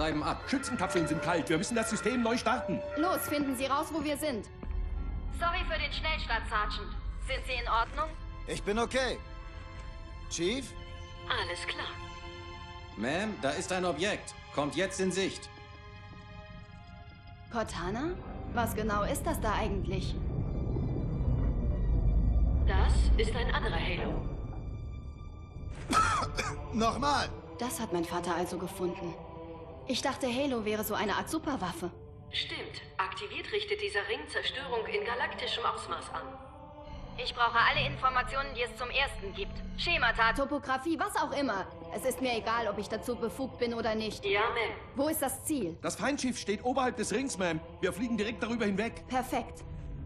bleiben ab. Schützenkapseln sind kalt. Wir müssen das System neu starten. Los, finden Sie raus, wo wir sind. Sorry für den Schnellstart, Sergeant. Sind Sie in Ordnung? Ich bin okay. Chief? Alles klar. Ma'am, da ist ein Objekt. Kommt jetzt in Sicht. Cortana? Was genau ist das da eigentlich? Das ist ein anderer Halo. Nochmal! Das hat mein Vater also gefunden. Ich dachte, Halo wäre so eine Art Superwaffe. Stimmt. Aktiviert richtet dieser Ring Zerstörung in galaktischem Ausmaß an. Ich brauche alle Informationen, die es zum Ersten gibt. Schemata, Topografie, was auch immer. Es ist mir egal, ob ich dazu befugt bin oder nicht. Ja, Ma'am. Wo ist das Ziel? Das Feindschiff steht oberhalb des Rings, Ma'am. Wir fliegen direkt darüber hinweg. Perfekt.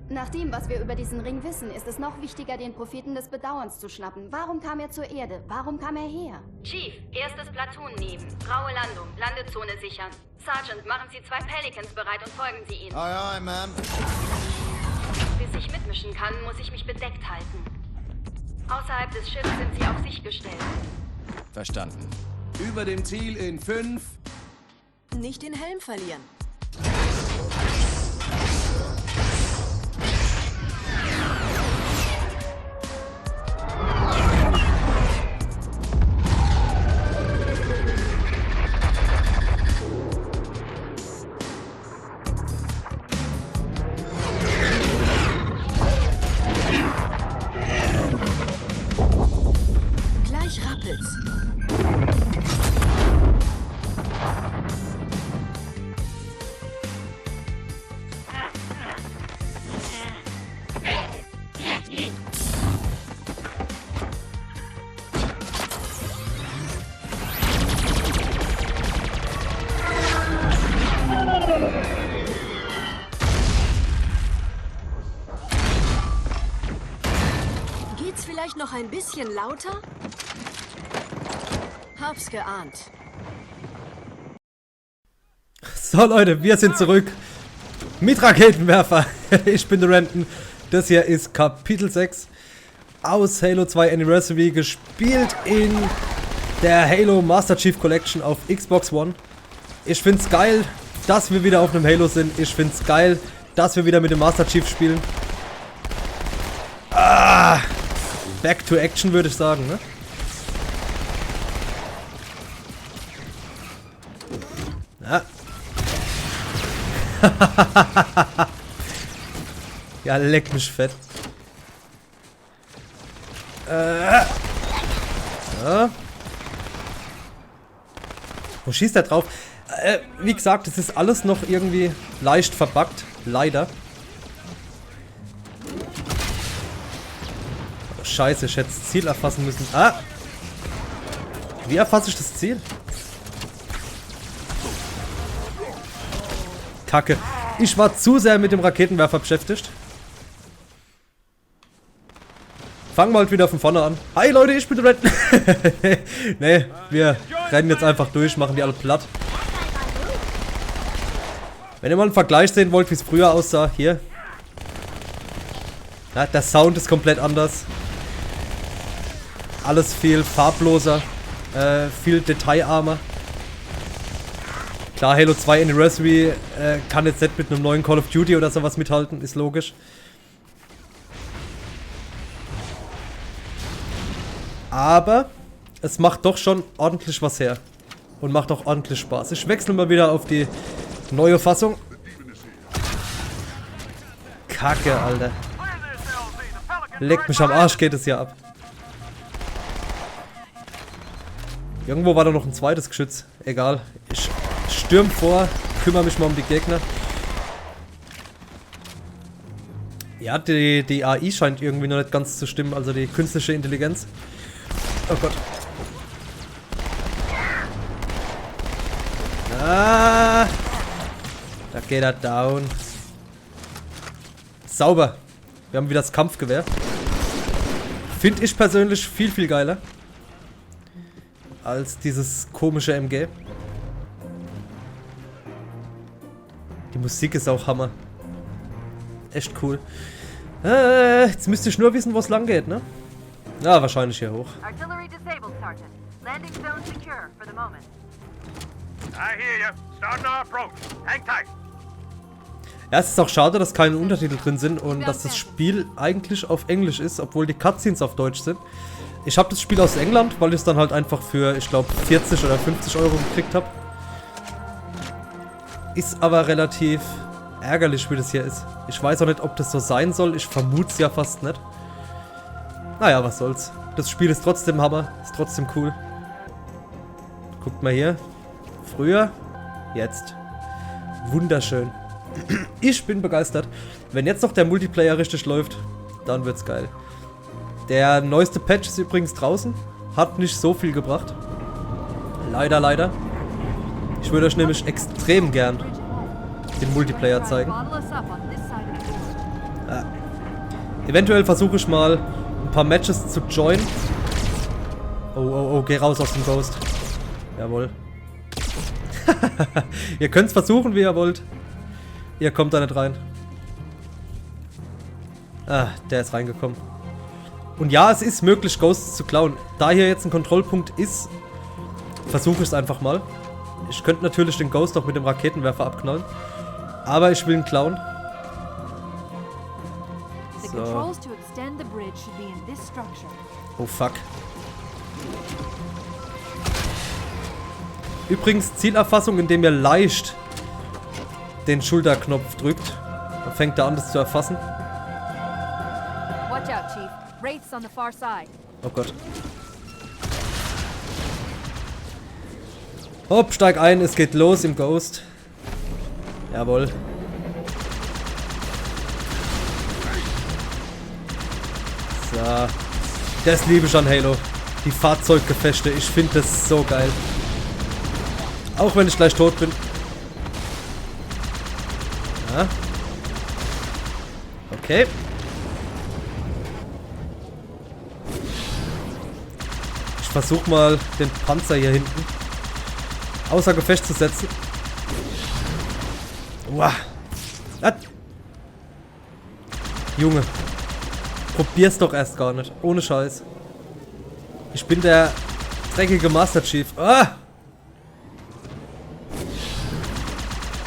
Nach dem, was wir über diesen Ring wissen, ist es noch wichtiger, den Propheten des Bedauerns zu schnappen. Warum kam er zur Erde? Warum kam er her? Chief, erstes Platoon nehmen. Graue Landung, Landezone sichern. Sergeant, machen Sie 2 Pelicans bereit und folgen Sie ihnen. Aye, aye, Ma'am. Bis ich mitmischen kann, muss ich mich bedeckt halten. Außerhalb des Schiffs sind Sie auf sich gestellt. Verstanden. Über dem Ziel in 5. Nicht den Helm verlieren. Gleich rappelt's. Geht's vielleicht noch ein bisschen lauter? Hab's geahnt. So Leute, wir sind zurück mit Raketenwerfer. Ich bin der Renton. Das hier ist Kapitel 6 aus Halo 2 Anniversary, gespielt in der Halo Master Chief Collection auf Xbox One. Ich find's geil, dass wir wieder auf einem Halo sind. Ich find's geil, dass wir wieder mit dem Master Chief spielen. Back to Action, würde ich sagen, ne? Ja. Ja, leck mich fett. Ja. Wo schießt er drauf? Wie gesagt, es ist alles noch irgendwie leicht verbuggt. Leider. Oh, Scheiße, ich hätte das Ziel erfassen müssen. Ah! Wie erfasse ich das Ziel? Kacke. Ich war zu sehr mit dem Raketenwerfer beschäftigt. Fangen wir halt wieder von vorne an. Hi Leute, ich bin der Red. Nee, wir rennen jetzt einfach durch, machen die alle platt. Wenn ihr mal einen Vergleich sehen wollt, wie es früher aussah, hier. Ja, der Sound ist komplett anders. Alles viel farbloser, viel detailarmer. Klar, Halo 2 Anniversary kann jetzt nicht mit einem neuen Call of Duty oder sowas mithalten, ist logisch. Aber es macht doch schon ordentlich was her. Und macht auch ordentlich Spaß. Ich wechsle mal wieder auf die neue Fassung. Kacke, Alter. Leckt mich am Arsch, geht es hier ab. Irgendwo war da noch ein zweites Geschütz. Egal. Ich stürm vor, kümmere mich mal um die Gegner. Ja, die AI scheint irgendwie noch nicht ganz zu stimmen, also die künstliche Intelligenz. Oh Gott. Ah, da geht er down. Sauber. Wir haben wieder das Kampfgewehr. Finde ich persönlich viel, viel geiler als dieses komische MG. Die Musik ist auch Hammer. Echt cool. Jetzt müsste ich nur wissen, wo es lang geht, ne? Ja, wahrscheinlich hier hoch. Artillery disabled, Sergeant. Landing zone secure for the moment. Ja, es ist auch schade, dass keine Untertitel drin sind und dass das Spiel eigentlich auf Englisch ist, obwohl die Cutscenes auf Deutsch sind. Ich habe das Spiel aus England, weil ich es dann halt einfach für, ich glaube, 40 oder 50 Euro gekriegt habe. Ist aber relativ ärgerlich, wie das hier ist. Ich weiß auch nicht, ob das so sein soll. Ich vermute es ja fast nicht. Naja, was soll's. Das Spiel ist trotzdem Hammer. Ist trotzdem cool. Guckt mal hier. Früher, jetzt. Wunderschön. Ich bin begeistert. Wenn jetzt noch der Multiplayer richtig läuft, dann wird's geil. Der neueste Patch ist übrigens draußen. Hat nicht so viel gebracht. Leider, leider. Ich würde euch nämlich extrem gern den Multiplayer zeigen. Eventuell versuche ich mal ein paar Matches zu joinen. Oh, geh raus aus dem Ghost. Jawohl. Ihr könnt es versuchen, wie ihr wollt. Ihr kommt da nicht rein. Ah, der ist reingekommen. Und ja, es ist möglich, Ghosts zu klauen. Da hier jetzt ein Kontrollpunkt ist, versuche ich es einfach mal. Ich könnte natürlich den Ghost auch mit dem Raketenwerfer abknallen. Aber ich will ihn klauen. So. Oh fuck. Übrigens Zielerfassung, indem ihr leicht den Schulterknopf drückt. Dann fängt er an, das zu erfassen. Oh Gott. Hopp, steig ein, es geht los im Ghost. Jawohl. So. Das liebe ich an Halo. Die Fahrzeuggefechte, ich finde das so geil. Auch wenn ich gleich tot bin. Ja. Okay. Ich versuche mal den Panzer hier hinten außer Gefecht zu setzen. Uah. Junge. Probier's doch erst gar nicht. Ohne Scheiß. Ich bin der dreckige Master Chief. Ah!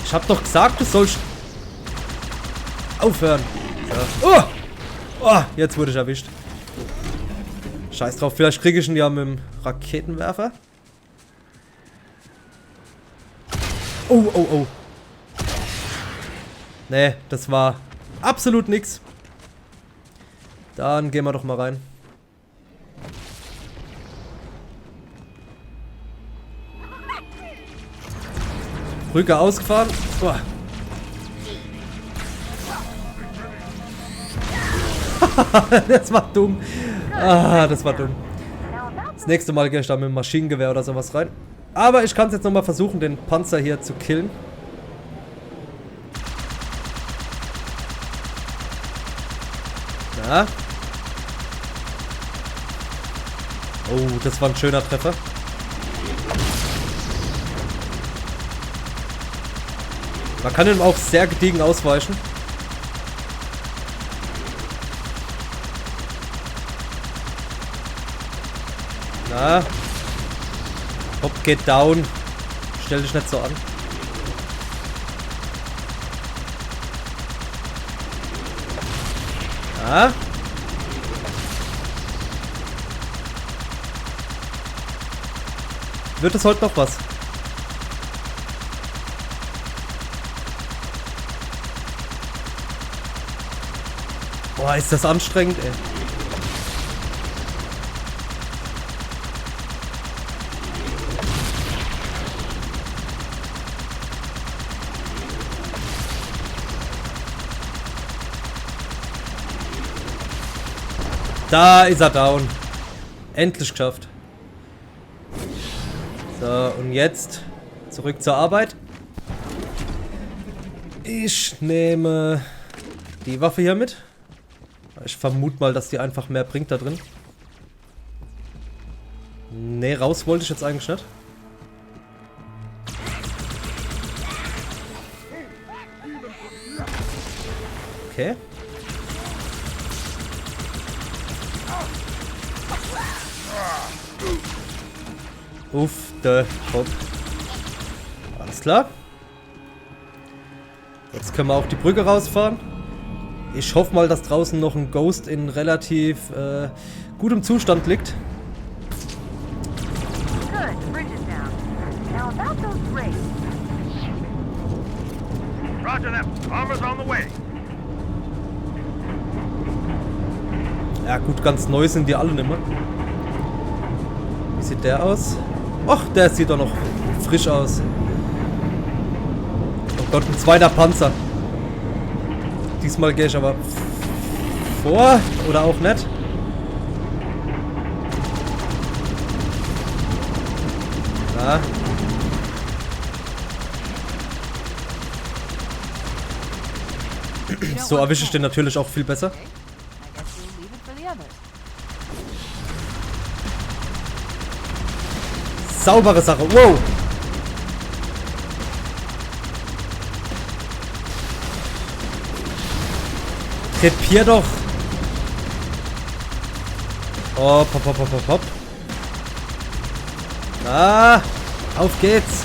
Ich hab doch gesagt, du sollst aufhören. So. Oh! Oh! Jetzt wurde ich erwischt. Scheiß drauf. Vielleicht kriege ich ihn ja mit dem Raketenwerfer. Oh, oh, oh. Nee, das war absolut nix. Dann gehen wir doch mal rein. Brücke ausgefahren. Oh. Das war dumm. Ah, das war dumm. Das nächste Mal gehe ich da mit dem Maschinengewehr oder sowas rein. Aber ich kann es jetzt nochmal versuchen, den Panzer hier zu killen. Na? Oh, das war ein schöner Treffer. Man kann ihm auch sehr gediegen ausweichen. Na? Hopp, geht down. Stell dich nicht so an. Na? Wird es heute noch was? Boah, ist das anstrengend, ey. Da ist er down. Endlich geschafft. So, und jetzt zurück zur Arbeit. Ich nehme die Waffe hier mit. Ich vermute mal, dass die einfach mehr bringt da drin. Ne, raus wollte ich jetzt eigentlich nicht. Okay. Uff, der Kopf. klar. Jetzt können wir auch die Brücke rausfahren. Ich hoffe mal, dass draußen noch ein Ghost in relativ gutem Zustand liegt. Ja gut, ganz neu sind die alle nicht mehr. Wie sieht der aus? Och, der sieht doch noch frisch aus. Oh Gott, ein zweiter Panzer. Diesmal gehe ich aber vor oder auch nicht. Ja. So erwische ich den natürlich auch viel besser. Saubere Sache. Wow. Krepier doch. Hopp, hopp, hopp, hopp, hopp. Ah, auf geht's.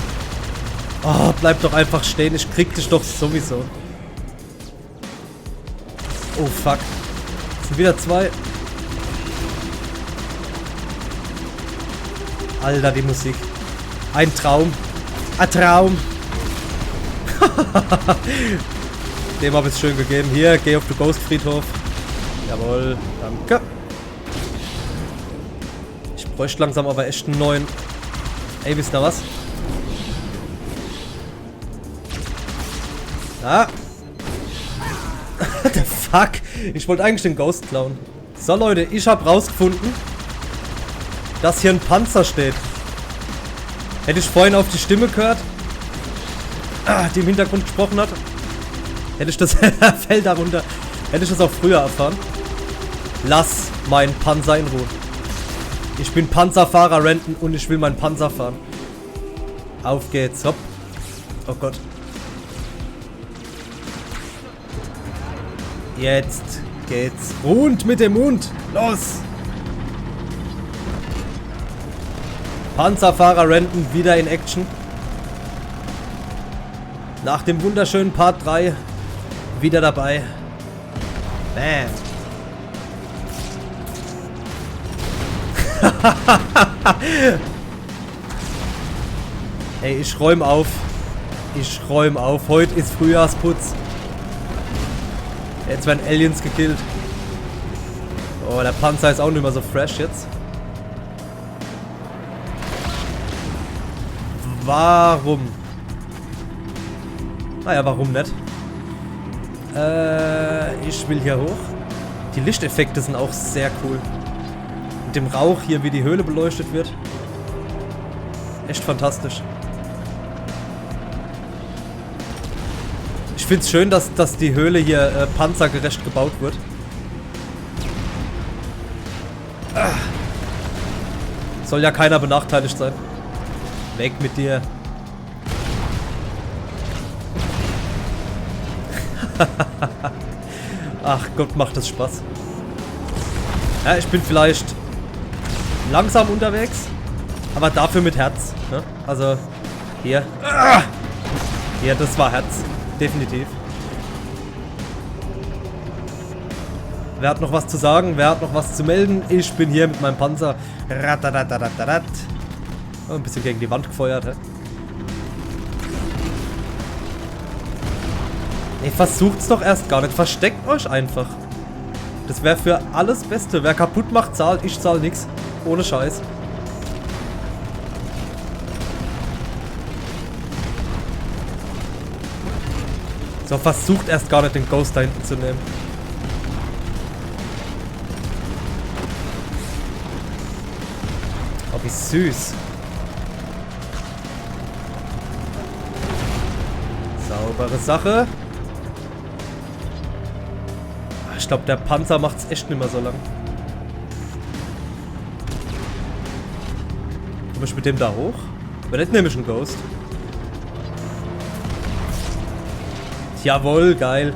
Oh, bleib doch einfach stehen. Ich krieg dich doch sowieso. Oh, fuck. Es sind wieder zwei. Alter, die Musik. Ein Traum. Ein Traum. Dem habe ich es schön gegeben. Hier, geh auf den Ghost-Friedhof. Jawohl, danke. Ich bräuchte langsam aber echt einen neuen. Ey, wisst ihr was? Ah. The fuck? Ich wollte eigentlich den Ghost klauen. So, Leute, ich habe rausgefunden, dass hier ein Panzer steht. Hätte ich vorhin auf die Stimme gehört, die im Hintergrund gesprochen hat, hätte ich das Feld darunter, hätte ich das auch früher erfahren. Lass meinen Panzer in Ruhe. Ich bin Panzerfahrer Renton und ich will meinen Panzer fahren. Auf geht's, hopp. Oh Gott. Jetzt geht's rund mit dem Mund. Los! Panzerfahrer Renton wieder in Action. Nach dem wunderschönen Part 3 wieder dabei. Bam. Ey, ich räume auf. Ich räume auf. Heute ist Frühjahrsputz. Jetzt werden Aliens gekillt. Oh, der Panzer ist auch nicht mehr so fresh jetzt. Warum? Naja, warum nicht? Ich will hier hoch. Die Lichteffekte sind auch sehr cool. Mit dem Rauch hier, wie die Höhle beleuchtet wird. Echt fantastisch. Ich finde es schön, dass die Höhle hier panzergerecht gebaut wird. Soll ja keiner benachteiligt sein. Weg mit dir. Ach Gott, macht das Spaß. Ja, ich bin vielleicht langsam unterwegs, aber dafür mit Herz. Ne? Also, hier. Hier, das war Herz. Definitiv. Wer hat noch was zu sagen? Wer hat noch was zu melden? Ich bin hier mit meinem Panzer. Oh, ein bisschen gegen die Wand gefeuert. Hä? Nee, versucht's doch erst gar nicht. Versteckt euch einfach. Das wäre für alles Beste. Wer kaputt macht, zahlt. Ich zahl nix. Ohne Scheiß. So, versucht erst gar nicht den Ghost da hinten zu nehmen. Oh, wie süß. Saubere Sache. Ich glaube, der Panzer macht's echt nicht mehr so lang. Komme ich mit dem da hoch? Wenn nicht, nehme ich einen Ghost. Jawohl, geil.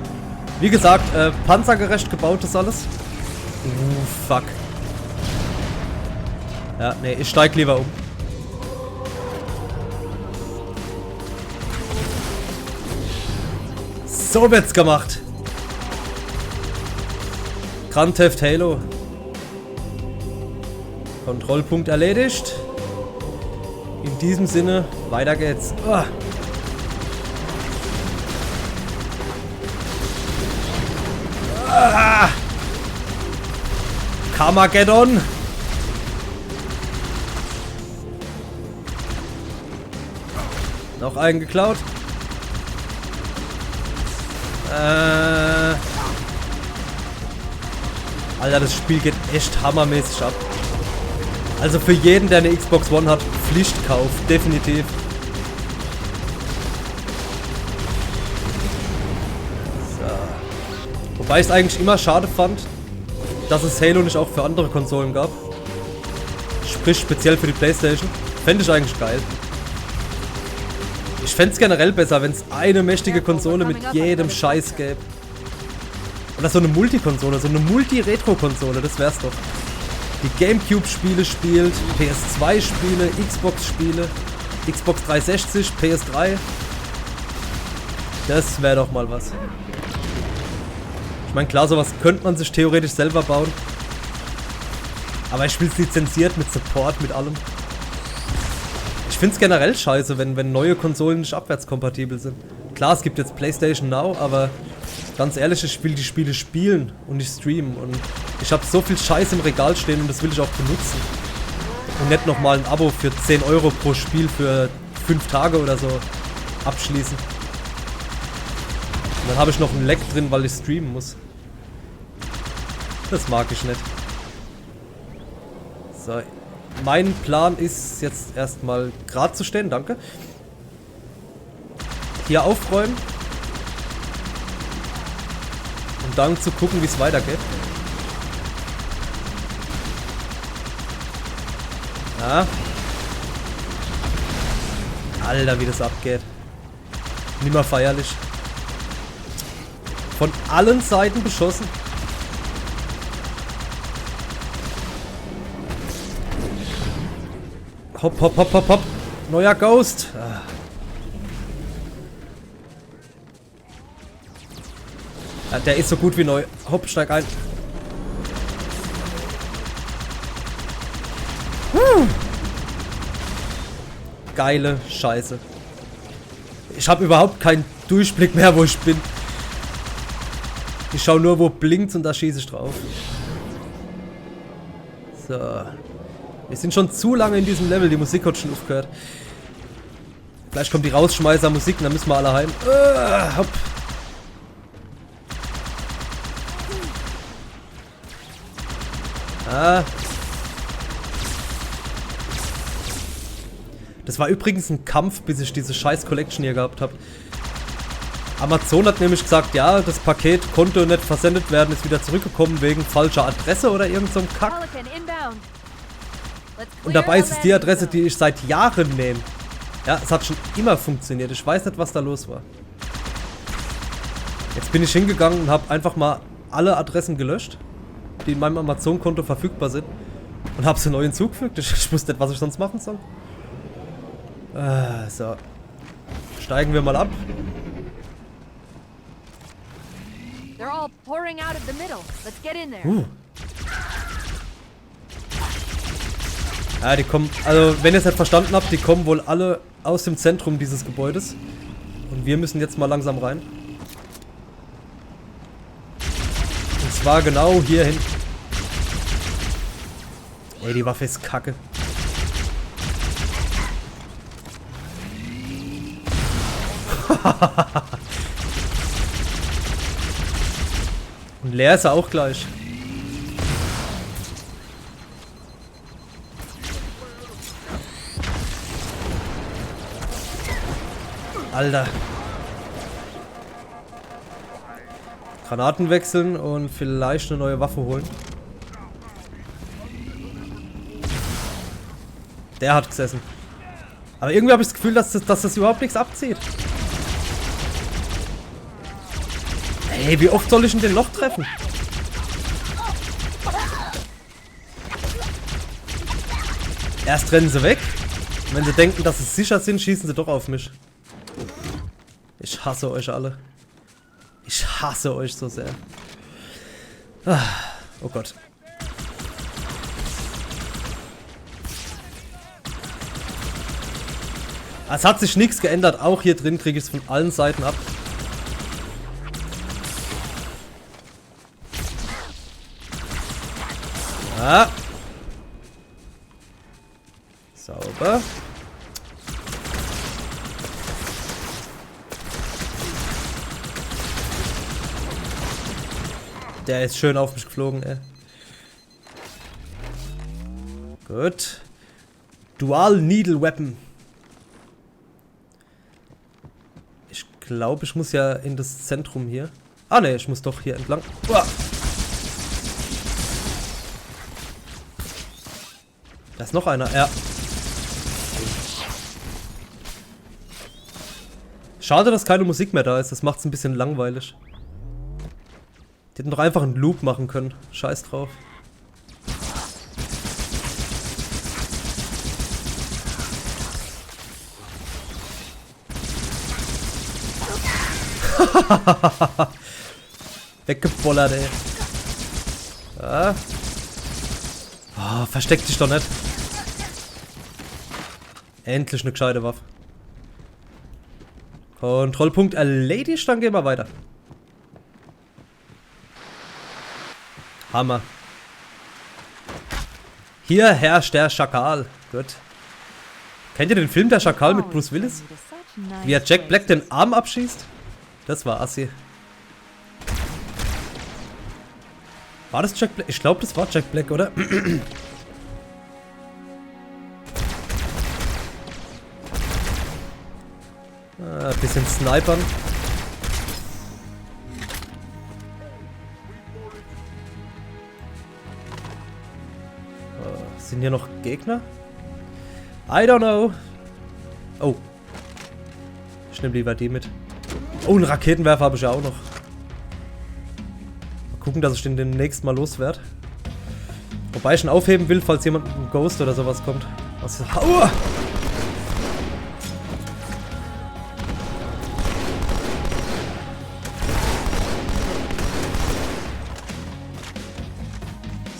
Wie gesagt, panzergerecht gebaut ist alles. Fuck. Ja, nee, ich steig lieber um. So wird's gemacht. Grand Theft Halo. Kontrollpunkt erledigt. In diesem Sinne, weiter geht's. Oh. Ah. Carmageddon. Noch einen geklaut. Alter, das Spiel geht echt hammermäßig ab. Also für jeden, der eine Xbox One hat, Pflichtkauf, definitiv. So. Wobei ich es eigentlich immer schade fand, dass es Halo nicht auch für andere Konsolen gab. Sprich, speziell für die PlayStation. Fände ich eigentlich geil. Ich fände es generell besser, wenn es eine mächtige Konsole mit jedem Scheiß gäbe. Oder so eine Multikonsole, so eine Multi-Retro-Konsole, das wär's doch. Die Gamecube-Spiele spielt, PS2-Spiele, Xbox-Spiele, Xbox 360, PS3. Das wäre doch mal was. Ich meine, klar, sowas könnte man sich theoretisch selber bauen. Aber ich will es lizenziert, mit Support, mit allem. Ich finde es generell scheiße, wenn neue Konsolen nicht abwärtskompatibel sind. Klar, es gibt jetzt PlayStation Now, aber ganz ehrlich, ich will die Spiele spielen und nicht streamen. Und ich habe so viel Scheiß im Regal stehen und das will ich auch benutzen. Und nicht nochmal ein Abo für 10 Euro pro Spiel für 5 Tage oder so abschließen. Und dann habe ich noch ein Leck drin, weil ich streamen muss. Das mag ich nicht. So. Mein Plan ist jetzt erstmal gerade zu stehen, danke. Hier aufräumen. Und dann zu gucken, wie es weitergeht. Ja. Alter, wie das abgeht. Nimmer feierlich. Von allen Seiten beschossen. Hopp, hopp, hopp, hopp, hopp. Neuer Ghost. Ah. Ja, der ist so gut wie neu. Hopp, steig ein. Geile Scheiße. Ich habe überhaupt keinen Durchblick mehr, wo ich bin. Ich schaue nur, wo blinkt und da schieße ich drauf. So. Wir sind schon zu lange in diesem Level. Die Musik hat schon aufgehört. Vielleicht kommt die Rausschmeißer-Musik und dann müssen wir alle heim. Hopp. Ah. Das war übrigens ein Kampf, bis ich diese scheiß Collection hier gehabt habe. Amazon hat nämlich gesagt, ja, das Paket konnte nicht versendet werden, ist wieder zurückgekommen wegen falscher Adresse oder irgend so einem Kack. Und dabei ist es die Adresse, die ich seit Jahren nehme. Ja, es hat schon immer funktioniert. Ich weiß nicht, was da los war. Jetzt bin ich hingegangen und habe einfach mal alle Adressen gelöscht, die in meinem Amazon-Konto verfügbar sind. Und habe sie neu hinzugefügt. Ich wusste nicht, was ich sonst machen soll. So. Steigen wir mal ab. Ja, die kommen, also wenn ihr es nicht verstanden habt, die kommen wohl alle aus dem Zentrum dieses Gebäudes. Und wir müssen jetzt mal langsam rein. Und zwar genau hier hin. Ey, die Waffe ist kacke. Und leer ist er auch gleich. Alter. Granaten wechseln und vielleicht eine neue Waffe holen. Der hat gesessen. Aber irgendwie habe ich das Gefühl, dass das überhaupt nichts abzieht. Ey, wie oft soll ich denn den Loch treffen? Erst rennen sie weg. Und wenn sie denken, dass sie sicher sind, schießen sie doch auf mich. Ich hasse euch alle. hasse euch so sehr. Ah, oh Gott. Es hat sich nichts geändert. Auch hier drin kriege ich es von allen Seiten ab. Ah. Sauber. Der ist schön auf mich geflogen, ey. Gut. Dual Needle Weapon. Ich glaube, ich muss ja in das Zentrum hier. Ah ne, ich muss doch hier entlang. Uah. Da ist noch einer, ja. Schade, dass keine Musik mehr da ist. Das macht es ein bisschen langweilig. Die hätten doch einfach einen Loop machen können. Scheiß drauf. Weggebollert, ey. Ja. Oh, versteck dich doch nicht. Endlich eine gescheite Waffe. Kontrollpunkt erledigt, dann gehen wir weiter. Hammer. Hier herrscht der Schakal. Gut. Kennt ihr den Film Der Schakal mit Bruce Willis? Wie er Jack Black den Arm abschießt? Das war assi. War das Jack Black? Ich glaube, das war Jack Black, oder? Ein bisschen snipern. Sind hier noch Gegner? I don't know. Oh. Ich nehme lieber die mit. Oh, einen Raketenwerfer habe ich ja auch noch. Mal gucken, dass ich den demnächst mal loswerde. Wobei ich ihn aufheben will, falls jemand mit einem Ghost oder sowas kommt. Was? Aua!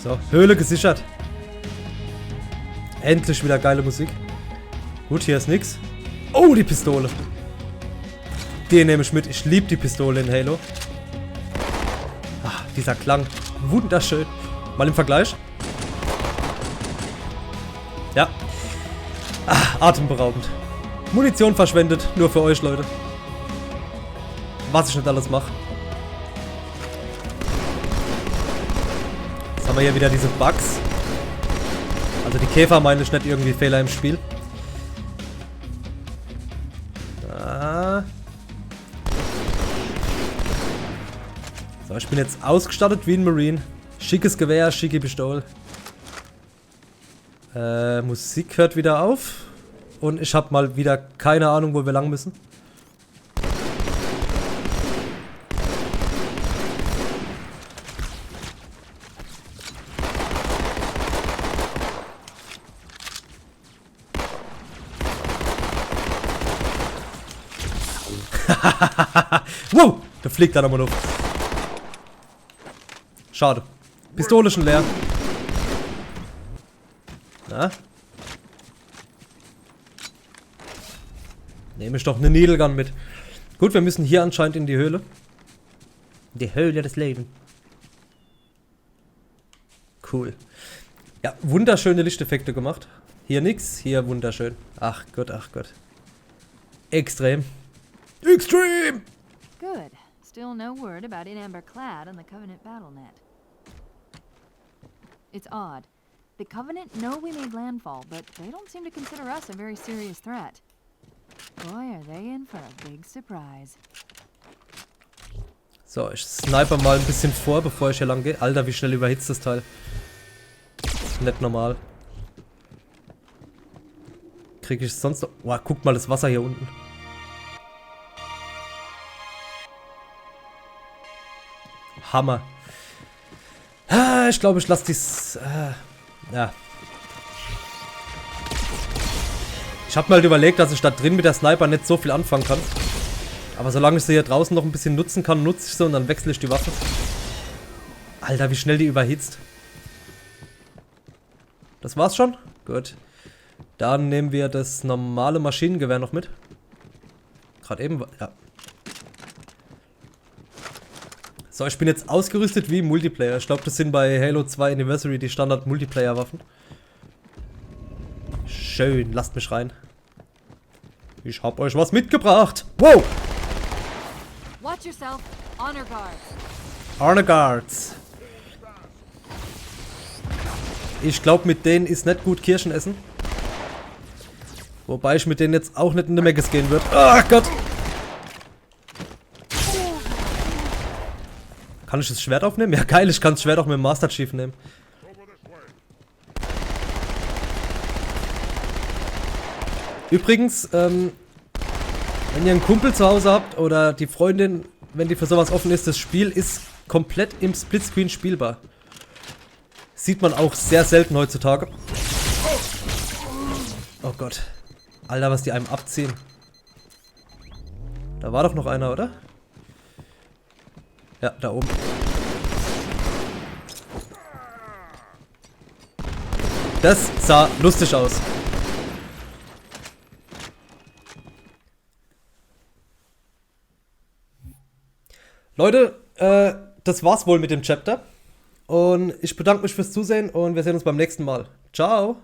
So, Höhle gesichert. Endlich wieder geile Musik. Gut, hier ist nix. Oh, die Pistole. Den nehme ich mit. Ich liebe die Pistole in Halo. Ach, dieser Klang. Wunderschön. Mal im Vergleich. Ja. Ach, atemberaubend. Munition verschwendet. Nur für euch, Leute. Was ich nicht alles mache. Jetzt haben wir hier wieder diese Bugs. Also die Käfer meine ich nicht irgendwie Fehler im Spiel. Ah. So, ich bin jetzt ausgestattet wie ein Marine. Schickes Gewehr, schicke Pistole. Musik hört wieder auf. Und ich habe mal wieder keine Ahnung, wo wir lang müssen. Wow, da fliegt er nochmal auf. Schade. Pistole schon leer. Na? Nehme ich doch eine Needle Gun mit. Gut, wir müssen hier anscheinend in die Höhle. Die Höhle des Lebens. Cool. Ja, wunderschöne Lichteffekte gemacht. Hier nix, hier wunderschön. Ach Gott, ach Gott. Extrem. Extreme! Good. Still no word about Inamber Clad on the Covenant BattleNet. It's odd. The Covenant know we made landfall, but they don't seem to consider us a very serious threat. Boy, are they in for a big surprise. So, ich sniper mal ein bisschen vor, bevor ich hier lang gehe. Alter, wie schnell überhitzt das Teil. Das ist nicht normal. Kriege ich sonst noch... Boah, guck mal das Wasser hier unten. Hammer. Ah, ich glaube, ich lasse dies... ja. Ich habe mir halt überlegt, dass ich da drin mit der Sniper nicht so viel anfangen kann. Aber solange ich sie hier draußen noch ein bisschen nutzen kann, nutze ich sie und dann wechsle ich die Waffe. Alter, wie schnell die überhitzt. Das war's schon? Gut. Dann nehmen wir das normale Maschinengewehr noch mit. Gerade eben, ja. So, ich bin jetzt ausgerüstet wie im Multiplayer. Ich glaube, das sind bei Halo 2 Anniversary die Standard-Multiplayer-Waffen. Schön, lasst mich rein. Ich hab euch was mitgebracht. Wow! Watch yourself. Honor guards. Honor Guards. Ich glaube, mit denen ist nicht gut Kirschen essen. Wobei ich mit denen jetzt auch nicht in die Meckes gehen würde. Ach Gott! Kann ich das Schwert aufnehmen? Ja geil, ich kann das Schwert auch mit dem Master Chief nehmen. Übrigens, wenn ihr einen Kumpel zu Hause habt oder die Freundin, wenn die für sowas offen ist, das Spiel ist komplett im Splitscreen spielbar. Sieht man auch sehr selten heutzutage. Oh Gott. Alter, was die einem abziehen. Da war doch noch einer, oder? Ja, da oben. Das sah lustig aus. Leute, das war's wohl mit dem Chapter. Und ich bedanke mich fürs Zusehen und wir sehen uns beim nächsten Mal. Ciao!